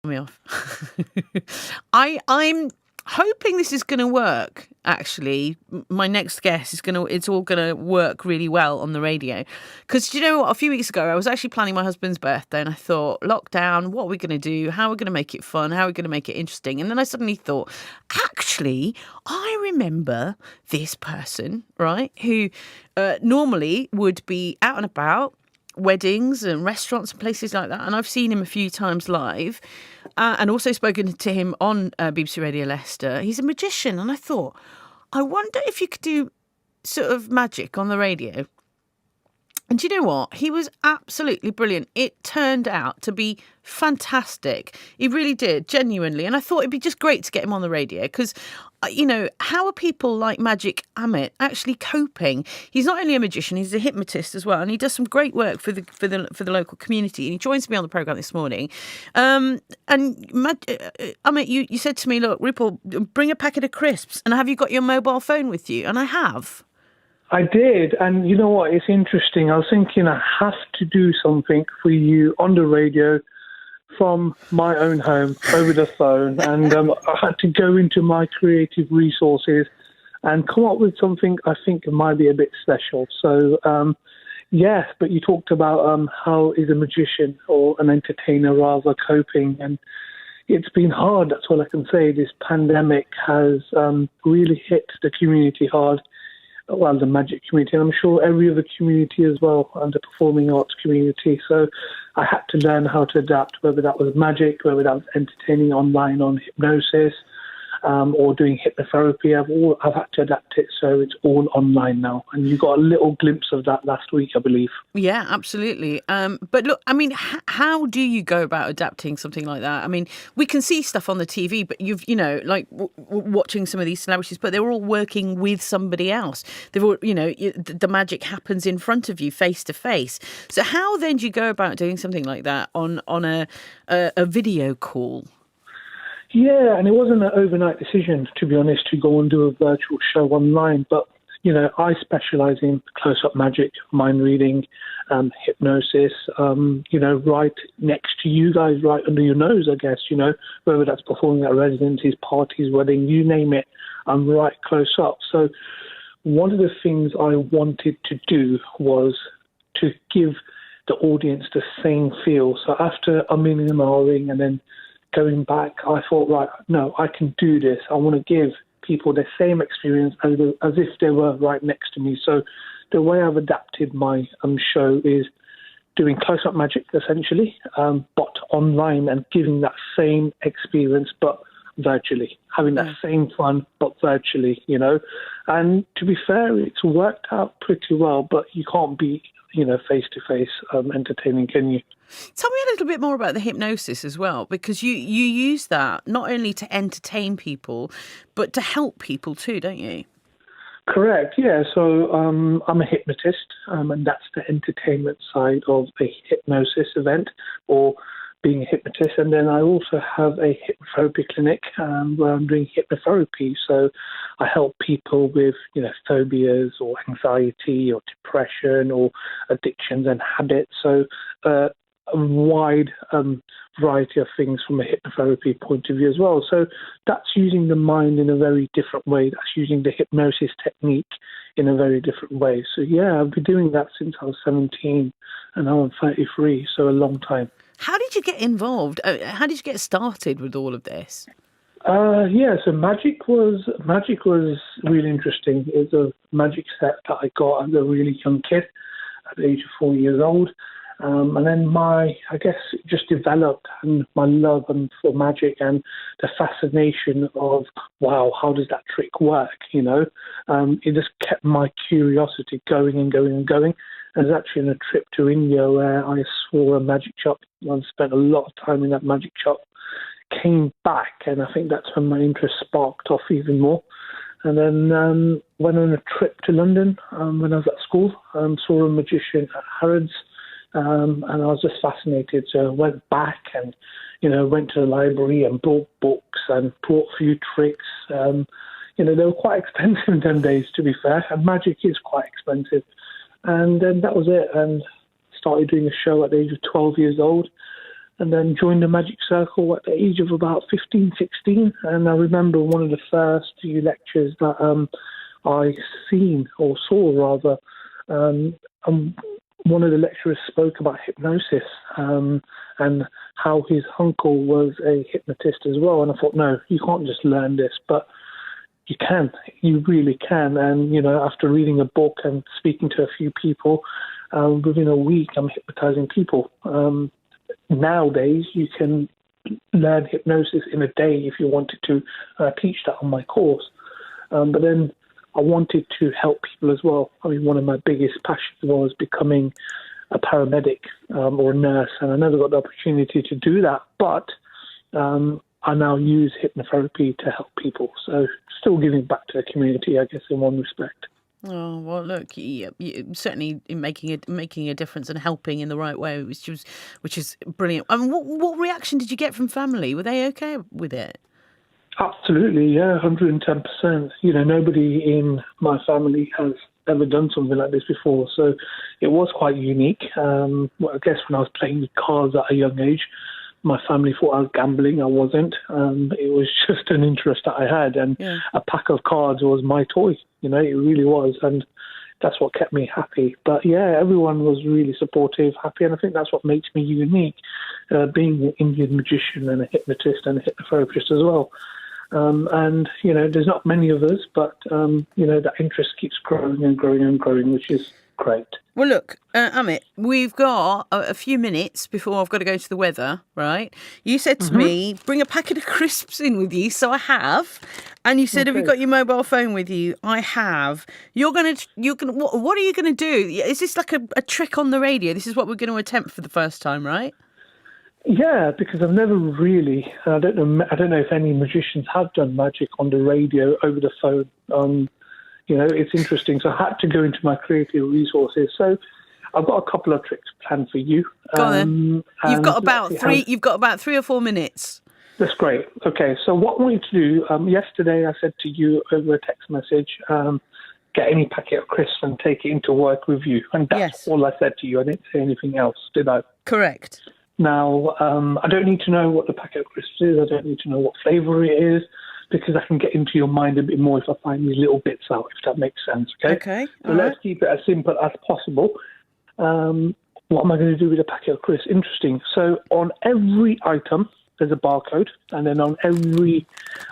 Me off. I'm hoping this is going to work. Actually, my next guest it's all gonna work really well on the radio. Because you know what? A few weeks ago, I was actually planning my husband's birthday, and I thought, lockdown, what are we going to do? How are we going to make it fun? How are we going to make it interesting? And then I suddenly thought, actually, I remember this person, right, who normally would be out and about, weddings and restaurants and places like that, and I've seen him a few times live, and also spoken to him on BBC Radio Leicester. He's a magician, and I thought, I wonder if you could do sort of magic on the radio. And do you know what? He was absolutely brilliant. It turned out to be fantastic. He really did, genuinely. And I thought it'd be just great to get him on the radio because, you know, how are people like MagicAmit actually coping? He's not only a magician, he's a hypnotist as well. And he does some great work for the local community. And he joins me on the programme this morning. And Amit, you said to me, look, Rupal, bring a packet of crisps. And have you got your mobile phone with you? And I have. I did, and you know what, it's interesting. I was thinking I have to do something for you on the radio from my own home over the phone, and I had to go into my creative resources and come up with something I think might be a bit special. So, yes, but you talked about how is a magician or an entertainer rather coping, and it's been hard, that's all I can say. This pandemic has really hit the community hard. Well, the magic community, and I'm sure every other community as well, and the performing arts community. So I had to learn how to adapt, whether that was magic, whether that was entertaining online on hypnosis, or doing hypnotherapy. I've had to adapt it, so it's all online now. And you got a little glimpse of that last week, I believe. Yeah, absolutely. But look, I mean, how do you go about adapting something like that? I mean, we can see stuff on the TV, but like watching some of these celebrities, but they're all working with somebody else. They've all, the magic happens in front of you, face to face. So how then do you go about doing something like that on a video call? Yeah, and it wasn't an overnight decision, to be honest, to go and do a virtual show online. But, I specialize in close-up magic, mind reading, hypnosis, right next to you guys, right under your nose, I guess, whether that's performing at residencies, parties, weddings, you name it, I'm right close up. So one of the things I wanted to do was to give the audience the same feel. So after umming and ahhing and then going back, I thought, right, no, I can do this. I want to give people the same experience as if they were right next to me. So the way I've adapted my show is doing close-up magic, essentially, but online, and giving that same experience, but virtually, having that same fun, but virtually, And to be fair, it's worked out pretty well, but you can't be, face-to-face entertaining, can you? Tell me a little bit more about the hypnosis as well, because you use that not only to entertain people, but to help people too, don't you? Correct, yeah. So I'm a hypnotist, and that's the entertainment side of a hypnosis event or being a hypnotist. And then I also have a hypnotherapy clinic where I'm doing hypnotherapy. So I help people with, phobias or anxiety or depression or addictions and habits. So a wide variety of things from a hypnotherapy point of view as well. So that's using the mind in a very different way. That's using the hypnosis technique in a very different way. So yeah, I've been doing that since I was 17 and now I'm 33, so a long time. How did you get involved? How did you get started with all of this? So magic was really interesting. It was a magic set that I got as a really young kid at the age of 4 years old. And then it just developed, and my love for magic and the fascination of, wow, how does that trick work, It just kept my curiosity going and going and going. And it was actually on a trip to India where I saw a magic shop and spent a lot of time in that magic shop, came back, and I think that's when my interest sparked off even more. And then went on a trip to London when I was at school, saw a magician at Harrods, and I was just fascinated. So I went back and, went to the library and bought books and bought a few tricks. They were quite expensive in them days, to be fair, and magic is quite expensive. And then that was it, and started doing a show at the age of 12 years old. and then joined the Magic Circle at the age of about 15, 16. And I remember one of the first few lectures that I saw rather. One of the lecturers spoke about hypnosis and how his uncle was a hypnotist as well. And I thought, no, you can't just learn this, but you can. You really can. And, after reading a book and speaking to a few people, within a week, I'm hypnotizing people. Nowadays, you can learn hypnosis in a day if you wanted to. I teach that on my course. But then I wanted to help people as well. I mean, one of my biggest passions was becoming a paramedic or a nurse, and I never got the opportunity to do that. But I now use hypnotherapy to help people. So still giving back to the community, I guess, in one respect. Oh, well, look, you certainly making a difference and helping in the right way, which is brilliant. I mean, what reaction did you get from family? Were they okay with it? Absolutely, yeah, 110%. Nobody in my family has ever done something like this before, so it was quite unique. I guess when I was playing with cards at a young age, my family thought I was gambling. I wasn't. It was just an interest that I had, and a pack of cards was my toy. It really was, and that's what kept me happy. But yeah, everyone was really supportive, happy, and I think that's what makes me unique, being an Indian magician and a hypnotist and a hypnotherapist as well. And there's not many of us, but that interest keeps growing and growing and growing, which is great. Well, look, Amit, we've got a few minutes before I've got to go to the weather, right? You said to me, bring a packet of crisps in with you, so I have. And you said, have you got your mobile phone with you? I have. You're gonna. What are you gonna do? Is this like a trick on the radio? This is what we're going to attempt for the first time, right? Yeah, because I've never really. I don't know if any magicians have done magic on the radio over the phone. It's interesting. So I had to go into my creative resources. So I've got a couple of tricks planned for you. Go on then. You've got about 3 or 4 minutes. That's great. Okay, so what I want you to do, yesterday I said to you over a text message, get any packet of crisps and take it into work with you. And that's all I said to you. I didn't say anything else, did I? Correct. Now, I don't need to know what the packet of crisps is. I don't need to know what flavour it is, because I can get into your mind a bit more if I find these little bits out, if that makes sense, okay? Okay. So let's keep it as simple as possible. What am I going to do with a packet of crisps? Interesting. So on every item, there's a barcode, and then on every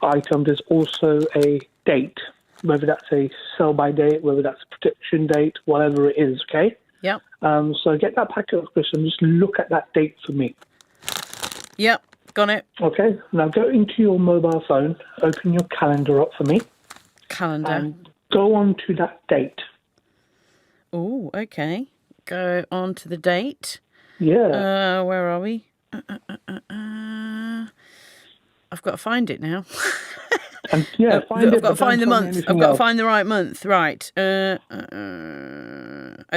item, there's also a date, whether that's a sell-by date, whether that's a protection date, whatever it is, okay? Yep. So get that packet of crisps and just look at that date for me. Yep. Got it. Okay. Now go into your mobile phone, open your calendar up for me. Calendar. And go on to that date. Oh, okay. Go on to the date. Yeah. Where are we? I've got to find it now. And I've got to find the month. I've got to find the right month. Right. Okay.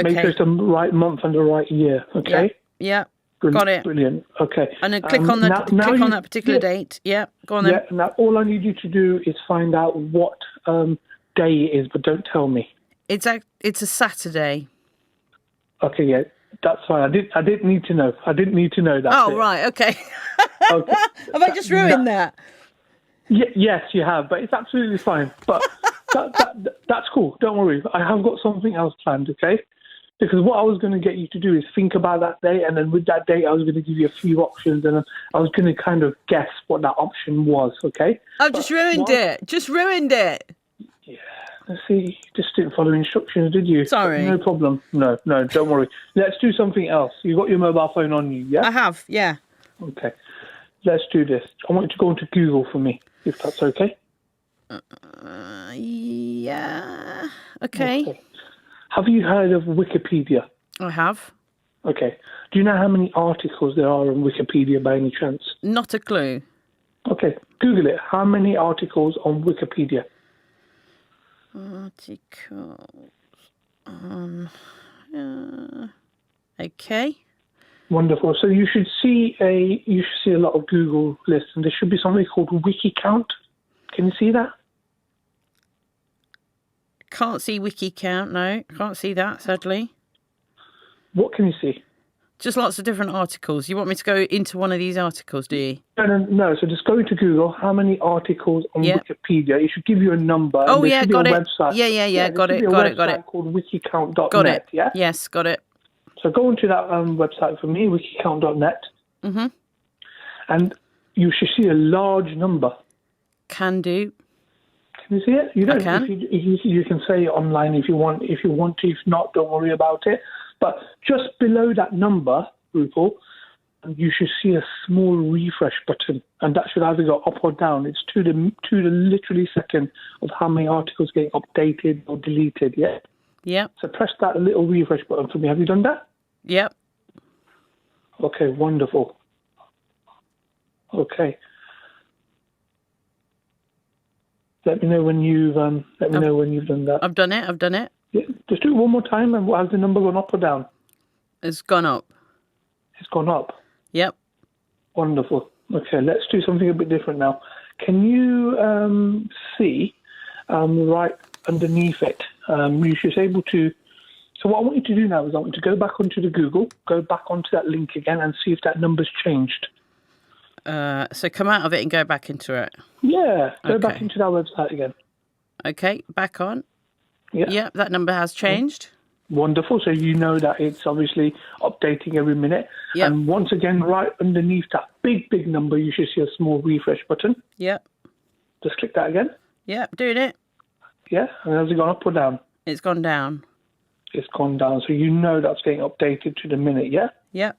Make sure it's the right month and the right year. Okay. Yeah. Got it. Brilliant. Okay. And then click on that particular date. Yeah. Go on then. Yeah. Now all I need you to do is find out what day it is, but don't tell me. It's a Saturday. Okay. Yeah. That's fine. I didn't need to know. I didn't need to know that. Oh, right. Okay. Okay. Have I just ruined that? Yes, you have, but it's absolutely fine. But that's cool. Don't worry. I have got something else planned, okay? Because what I was going to get you to do is think about that date, and then with that date, I was going to give you a few options, and I was going to kind of guess what that option was, okay? I've just ruined it. Just ruined it. Yeah. Let's see. You just didn't follow instructions, did you? Sorry. No problem. No, don't worry. Let's do something else. You got your mobile phone on you, yeah? I have, yeah. Okay. Let's do this. I want you to go into Google for me, if that's okay. Yeah. Okay. Have you heard of Wikipedia? I have. Okay. Do you know how many articles there are on Wikipedia by any chance? Not a clue. Okay. Google it. How many articles on Wikipedia? Articles on... okay. Wonderful. So you should see a lot of Google lists, and there should be something called WikiCount. Can you see that? Can't see WikiCount, no. Can't see that, sadly. What can you see? Just lots of different articles. You want me to go into one of these articles, do you? No. So just go into Google. How many articles on Wikipedia? It should give you a number. Oh, and there yeah, should be got a it. Website. Yeah. Got it. There should be a website called wikicount.net. Got it. Yeah. Yes, got it. So go into that website for me, wikicount.net, and you should see a large number. Can do. Can you see it? You don't. I can. You can say it online if you want. If you want to, if not, don't worry about it. But just below that number, Rupal, you should see a small refresh button, and that should either go up or down. It's to the literally second of how many articles getting updated or deleted. Yeah. Yep. So press that little refresh button for me. Have you done that? Yep. Okay. Wonderful. Okay. Let me know when you've done that. I've done it. Yeah, just do it one more time, and has the number gone up or down? It's gone up. It's gone up. Yep. Wonderful. Okay, let's do something a bit different now. Can you see right underneath it? You should be able to. So what I want you to do now is I want you to go back onto the Google, go back onto that link again, and see if that number's changed. So come out of it and go back into it. Yeah, go back into that website again. Okay, back on. Yeah. Yep, that number has changed. Wonderful. So you know that it's obviously updating every minute. Yep. And once again, right underneath that big number, you should see a small refresh button. Yep. Just click that again. Yep, doing it. Yeah. And has it gone up or down? It's gone down. It's gone down. So you know that's getting updated to the minute, yeah? Yep.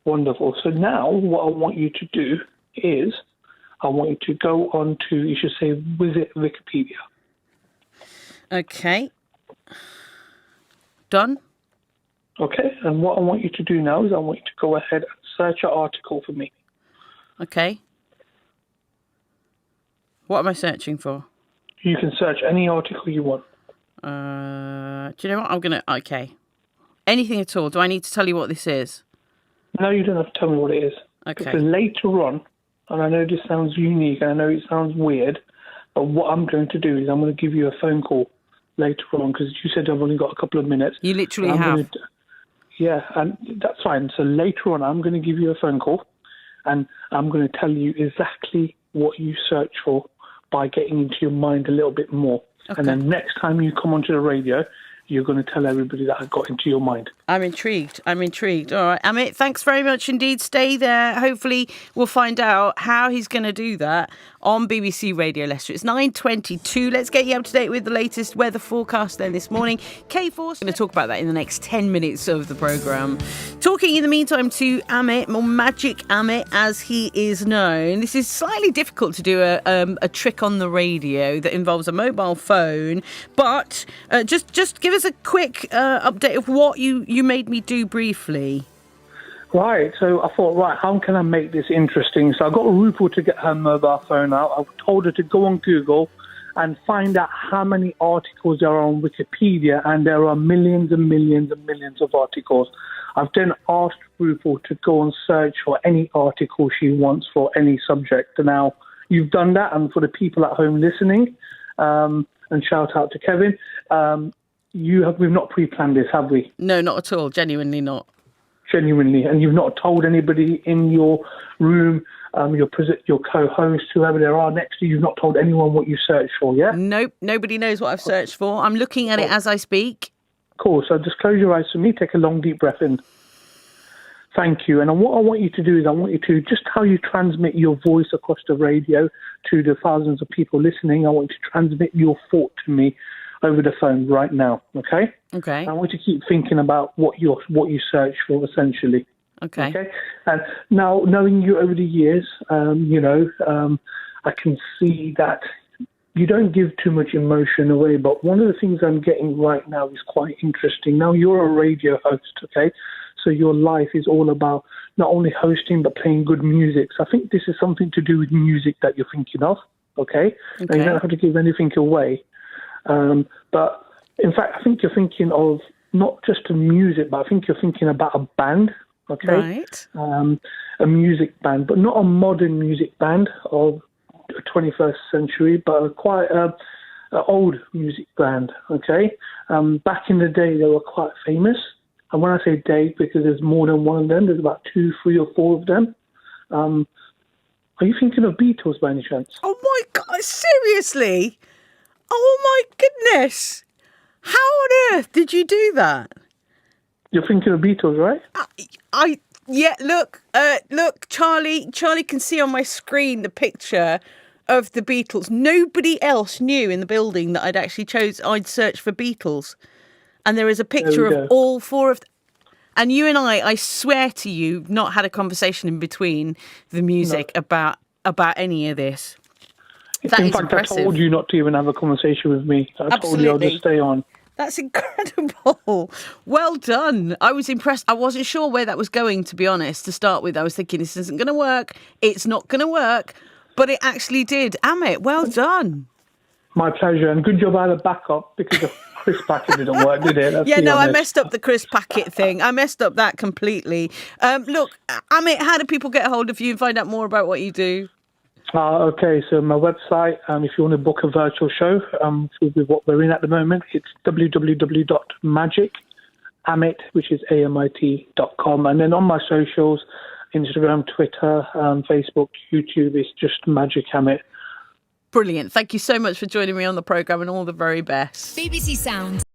Wonderful. So now what I want you to do is I want you to go on to, you should say, visit Wikipedia. Okay. Done. Okay. And what I want you to do now is I want you to go ahead and search an article for me. Okay. What am I searching for? You can search any article you want. Do you know what? Okay. Anything at all. Do I need to tell you what this is? No, you don't have to tell me what it is. Okay. Because later on, and I know this sounds unique, and I know it sounds weird, but what I'm going to do is I'm going to give you a phone call later on, because you said I've only got a couple of minutes. You literally have. Yeah, and that's fine. So later on, I'm going to give you a phone call, and I'm going to tell you exactly what you search for by getting into your mind a little bit more. Okay. And then next time you come onto the radio, you're going to tell everybody that I got into your mind. I'm intrigued. All right, Amit, thanks very much indeed. Stay there. Hopefully we'll find out how he's going to do that on BBC Radio Leicester. It's 9:22. Let's get you up to date with the latest weather forecast then this morning. K4's going to talk about that in the next 10 minutes of the programme. Talking in the meantime to Amit, more MagicAmit as he is known. This is slightly difficult to do a trick on the radio that involves a mobile phone, but just give us a quick update of what you made me do briefly. Right, so I thought, how can I make this interesting? So I got Rupal to get her mobile phone out. I told her to go on Google and find out how many articles there are on Wikipedia, and there are millions and millions and millions of articles. I've then asked Rupal to go and search for any article she wants for any subject. Now, you've done that, and for the people at home listening, and shout out to Kevin, we've not pre-planned this, have we? No, not at all. Genuinely not. Genuinely. And you've not told anybody in your room, your co-host, whoever there are next to you, you've not told anyone what you searched for, yeah? Nope, nobody knows what I've searched for. I'm looking at it as I speak. Cool, so just close your eyes for me, take a long deep breath in. Thank you. And what I want you to do is I want you to, just how you transmit your voice across the radio to the thousands of people listening, I want you to transmit your thought to me over the phone right now, okay? Okay. I want you to keep thinking about what you search for, essentially. Okay. Okay. And now, knowing you over the years, I can see that you don't give too much emotion away. But one of the things I'm getting right now is quite interesting. Now, you're a radio host, okay? So your life is all about not only hosting but playing good music. So I think this is something to do with music that you're thinking of, okay? And you don't have to give anything away. But in fact, I think you're thinking of not just the music, but I think you're thinking about a band, okay? Right. A music band, but not a modern music band of the 21st century, but quite an old music band, okay? Back in the day, they were quite famous. And when I say date, because there's more than one of them, there's about 2, 3 or 4 of them. Are you thinking of Beatles by any chance? Oh my God, seriously? Oh my goodness. How on earth did you do that? You're thinking of Beatles, right? Look, Charlie can see on my screen the picture of the Beatles. Nobody else knew in the building that I'd searched for Beatles. And there is a picture of all 4 of them. And you and I swear to you, not had a conversation in between the music about any of this. That is impressive. I told you not to even have a conversation with me. I told you I'll just stay on. That's incredible. Well done. I was impressed. I wasn't sure where that was going, to be honest, to start with. I was thinking, this isn't going to work. It's not going to work. But it actually did. Amit, well done. My pleasure. And good job I had a backup because the crisp packet didn't work, did it? I messed up the crisp packet thing. I messed up that completely. Look, Amit, how do people get a hold of you and find out more about what you do? Okay, so my website, if you want to book a virtual show with what we're in at the moment, it's www.MagicAmit, which is AMIT.com. And then on my socials, Instagram, Twitter, Facebook, YouTube, it's just MagicAmit. Brilliant. Thank you so much for joining me on the programme and all the very best. BBC Sound.